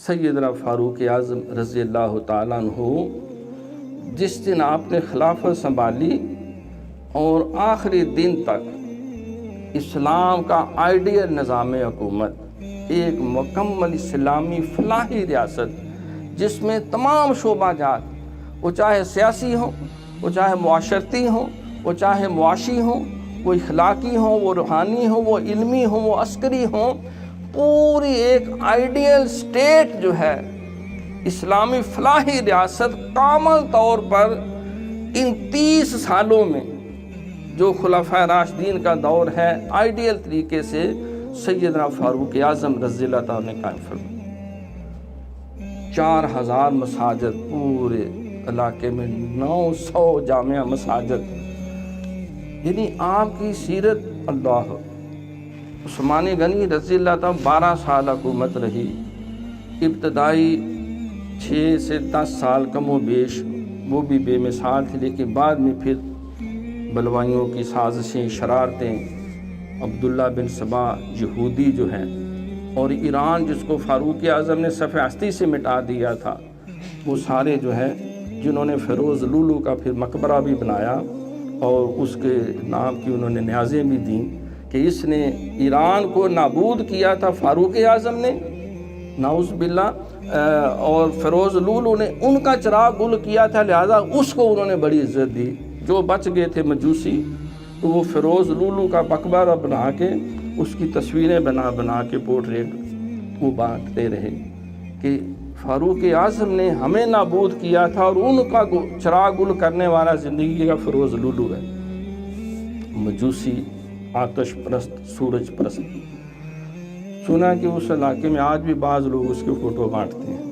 سیدنا فاروق اعظم رضی اللہ تعالیٰ عنہ جس دن آپ نے خلافت سنبھالی اور آخری دن تک اسلام کا آئیڈیل نظام حکومت، ایک مکمل اسلامی فلاحی ریاست جس میں تمام شعبہ جات، وہ چاہے سیاسی ہوں، وہ چاہے معاشرتی ہوں، وہ چاہے معاشی ہوں، وہ اخلاقی ہوں، وہ روحانی ہوں، وہ علمی ہوں، وہ عسکری ہوں، پوری ایک آئیڈیل سٹیٹ جو ہے، اسلامی فلاحی ریاست کامل طور پر ان 30 سالوں میں جو خلفائے راشدین کا دور ہے آئیڈیل طریقے سے سیدنا فاروق اعظم رضی اللہ تعالیٰ نے قائم فرمایا۔ 4000 مساجد پورے علاقے میں، 900 جامع مساجد، یعنی آپ کی سیرت اللہ۔ عثمان غنی رضی اللہ تعالیٰ 12 سال حکومت رہی، ابتدائی 6 سے 10 سال کم و بیش وہ بھی بے مثال تھی، لیکن بعد میں پھر بلوائیوں کی سازشیں، شرارتیں، عبداللہ بن سبا یہودی جو ہیں، اور ایران جس کو فاروق اعظم نے صفحہ ہستی سے مٹا دیا تھا، وہ سارے جو ہے جنہوں نے فیروز لولو کا پھر مقبرہ بھی بنایا اور اس کے نام کی انہوں نے نیازیں بھی دیں کہ اس نے ایران کو نابود کیا تھا فاروق اعظم نے، نعوذ باللہ، اور فیروز لولو نے ان کا چراغ گل کیا تھا، لہذا اس کو انہوں نے بڑی عزت دی۔ جو بچ گئے تھے مجوسی تو وہ فیروز لولو کا مقبرہ بنا کے اس کی تصویریں بنا کے پورٹریٹ وہ بانٹتے رہے کہ فاروق اعظم نے ہمیں نابود کیا تھا اور ان کا چراغ گل کرنے والا زندگی کا فیروز لولو ہے، مجوسی، آتش پرست، سورج پرست۔ سنا کہ اس علاقے میں آج بھی بعض لوگ اس کے فوٹو بانٹتے ہیں۔